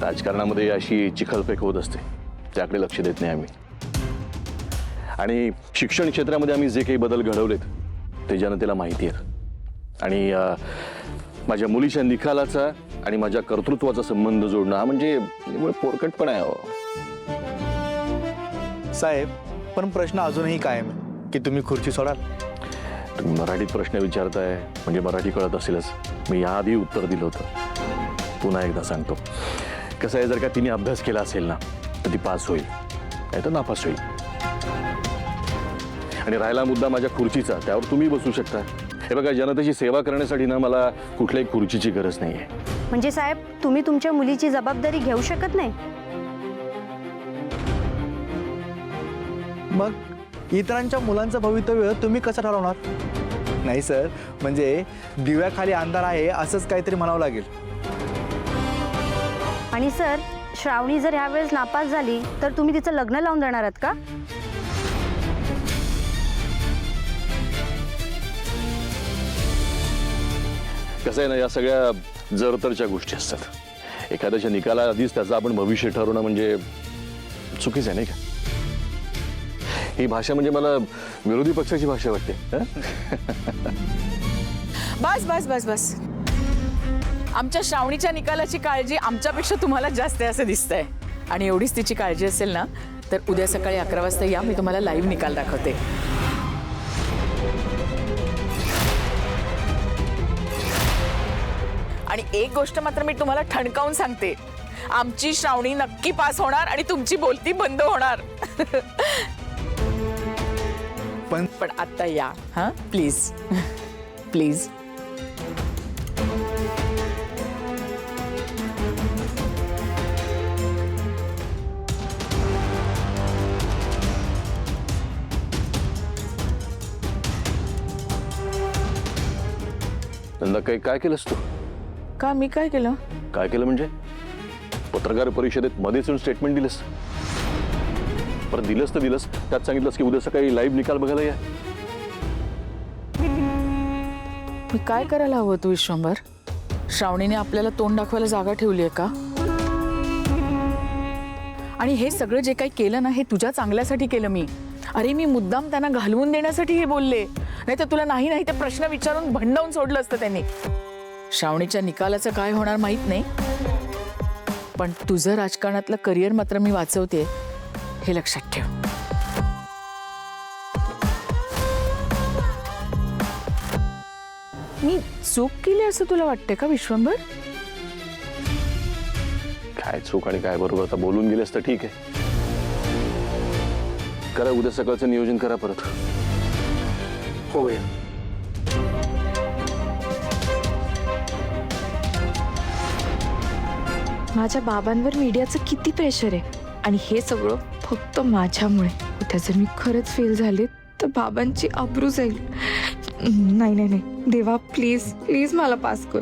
राजकारणामध्ये अशी चिखलफेक होत असते, त्याकडे लक्ष देत नाही आम्ही. आणि शिक्षण क्षेत्रामध्ये आम्ही जे काही बदल घडवलेत ते जनतेला माहिती आहेत. आणि माझ्या मुलीच्या निकालाचा आणि माझ्या कर्तृत्वाचा संबंध जोडणं हा म्हणजे पोरकटपणा आहे. साहेब, पण प्रश्न अजूनही कायम आहे की तुम्ही खुर्ची सोडाल. तुम्ही मराठीत प्रश्न विचारताय म्हणजे मराठी कळत असेलच. मी याआधी उत्तर दिलं होतं, पुन्हा एकदा सांगतो. कसं आहे, जर का तिने अभ्यास केला असेल ना तर ती पास होईल, नाही तर नापास होईल. आणि राहिला मुद्दा माझ्या खुर्चीचा, त्यावर तुम्ही बसू शकता. हे बघा, जनतेची सेवा करण्यासाठी ना मला कुठल्याही खुर्चीची गरज नाही आहे. म्हणजे साहेब, तुम्ही तुमच्या मुलीची जबाबदारी घेऊ शकत नाही? मग इतरांच्या मुलांचं भवितव्य तुम्ही कसं ठरवणार? नाही सर, म्हणजे दिव्याखाली अंधार आहे असंच काहीतरी म्हणावं लागेल. आणि सर, श्रावणी जर ह्यावेळेस नापास झाली तर तुम्ही तिचं लग्न लावून देणार आहात का? कसं आहे ना, या सगळ्या जरतरच्या गोष्टी असतात. एखाद्याच्या निकाला आधीच त्याचं आपण भविष्य ठरवणं म्हणजे चुकीचं आहे, नाही का? ही भाषा म्हणजे मला विरोधी पक्षाची भाषा वाटते. बस बस बस बस. आमच्या श्रावणीच्या निकालाची काळजी आमच्यापेक्षा तुम्हाला जास्त आहे असं दिसतंय. आणि एवढीच तिची काळजी असेल ना तर उद्या सकाळी 11 वाजता या, मी तुम्हाला लाईव्ह निकाल दाखवते. आणि एक गोष्ट मात्र मी तुम्हाला ठणकावून सांगते, आमची श्रावणी नक्की पास होणार आणि तुमची बोलती बंद होणार. पण आता या, हा प्लीज प्लीज. नंदा, काय केलंस तू? का मी काय केलं? काय केलं म्हणजे पत्रकार परिषदेत मध्येच येऊन स्टेटमेंट दिलंस. परत दिलंस तर दिलंस, त्यात सांगितलंस की उद्या सकाळी लाईव्ह निकाल बघायला या. मी काय करायला हवं तू विश्वंभर? श्रावणीने आपल्याला तोंड दाखवायला जागा ठेवली आहे का? आणि हे सगळं जे काही केलं ना, हे तुझ्या चांगल्यासाठी केलं मी. अरे, मी मुद्दाम त्यांना घालवून देण्यासाठी हे बोलले, नाही तर तुला नाही नाही ते प्रश्न विचारून भंडावून सोडलं असतं त्यांनी. श्रावणीच्या निकालाचं काय होणार माहित नाही, पण तुझं राजकारणातलं करिअर मात्र मी वाचवते, हे लक्षात ठेव. मी चूक केली असं तुला वाटते का विश्वंभर? काय चूक आणि काय बरोबर, आता बोलून गेलेस तर ठीक आहे. करा उद्या सकाळचं नियोजन करा परत. हो या. माझ्या बाबांवर मीडियाचं किती प्रेशर आहे आणि हे सगळं फक्त माझ्यामुळे. उद्या जर मी खरंच फेल झाले तर बाबांची आबरू जाईल. नाही नाही नाही, देवा प्लीज प्लीज मला पास कर.